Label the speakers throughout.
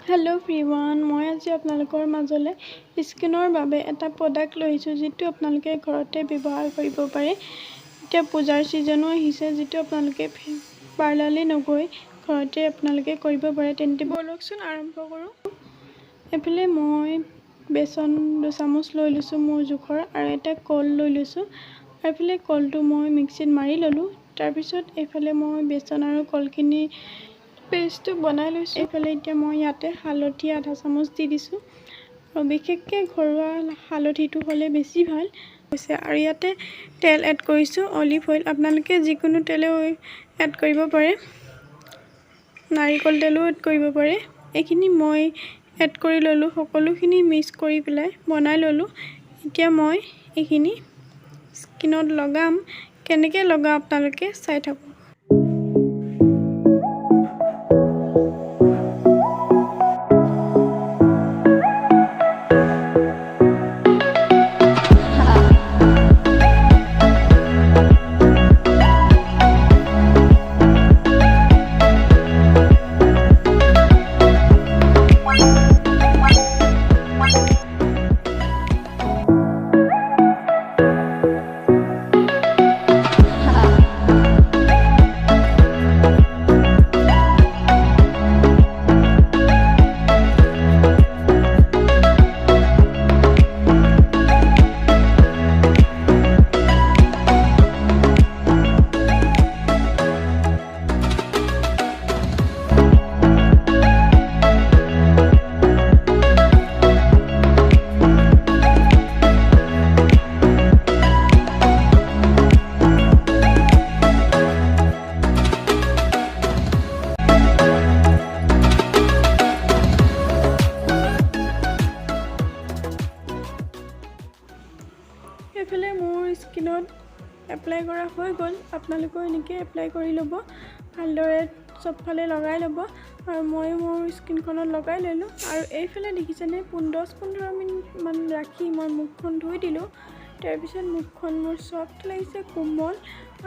Speaker 1: Hello' everyone, মই আজি আপোনালোকৰ মাজলৈ স্কিনৰ বাবে এটা প্ৰডাক্ট লৈ আহিছোঁ যিটো আপোনালোকে ঘৰতে ব্যৱহাৰ কৰিব পাৰে। এতিয়া পূজাৰ ছিজনো আহিছে, যিটো আপোনালোকে পাৰ্লাৰলৈ নগৈ ঘৰতে আপোনালোকে কৰিব পাৰে। তেন্তে ব'লকচোন আৰম্ভ কৰোঁ। এইফালে মই বেচন 2 চামুচ লৈ লৈছোঁ মোৰ জোখৰ, আৰু এটা কল লৈ লৈছোঁ। আৰু এইফালে কলটো মই মিক্সিত মাৰি ল'লোঁ। তাৰপিছত এইফালে মই বেচন আৰু কলখিনি পেষ্টটো বনাই লৈছোঁ। এইফালে এতিয়া মই ইয়াতে হালধি আধা চামুচ দি দিছোঁ, আৰু বিশেষকৈ ঘৰুৱা হালধিটো হ'লে বেছি ভাল হৈছে। আৰু ইয়াতে তেল এড কৰিছোঁ, অলিভ অইল। আপোনালোকে যিকোনো তেলেও এড কৰিব পাৰে, নাৰিকল তেলো এড কৰিব পাৰে। এইখিনি মই এড কৰি ল'লোঁ, সকলোখিনি মিক্স কৰি পেলাই বনাই ল'লোঁ। এতিয়া মই এইখিনি স্কিনত লগাম। কেনেকৈ লগাওঁ আপোনালোকে চাই থাকক। এইফালে মোৰ স্কিনত এপ্লাই কৰা হৈ গ'ল। আপোনালোকেও এনেকৈ এপ্লাই কৰি ল'ব, ভালদৰে চবফালে লগাই ল'ব। আৰু মই মোৰ স্কিনখনত লগাই ল'লোঁ। আৰু এইফালে দেখিছেনে 10-15 মিনিটমান ৰাখি মই মুখখন ধুই দিলোঁ। তাৰপিছত মুখখন মোৰ চফ্ট লাগিছে, কোমল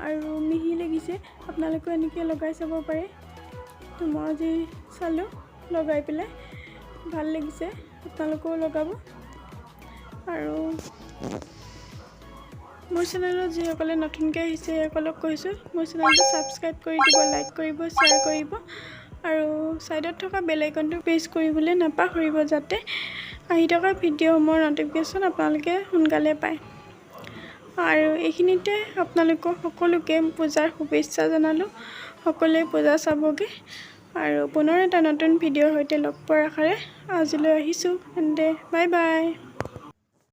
Speaker 1: আৰু মিহি লাগিছে। আপোনালোকেও এনেকৈ লগাই চাব পাৰে। তো মই আজি চালোঁ লগাই পেলাই, ভাল লাগিছে। আপোনালোকেও লগাব। আৰু মোৰ চেনেলত যিসকলে নতুনকৈ আহিছে সেইসকলক কৈছোঁ, মোৰ চেনেলটো ছাবস্ক্ৰাইব কৰি দিব, লাইক কৰিব, শ্বেয়াৰ কৰিব, আৰু ছাইডত থকা বেল আইকনটো প্ৰেছ কৰিবলৈ নাপাহৰিব, যাতে আহি থকা ভিডিঅ'সমূহৰ ন'টিফিকেশ্যন আপোনালোকে সোনকালে পায়। আৰু এইখিনিতে আপোনালোকক সকলোকে পূজাৰ শুভেচ্ছা জনালোঁ। সকলোৱে পূজা চাবগৈ, আৰু পুনৰ এটা নতুন ভিডিঅ'ৰ সৈতে লগ পোৱাৰ আশাৰে আজিলৈ আহিছোঁ। তেন্তে বাই বাই।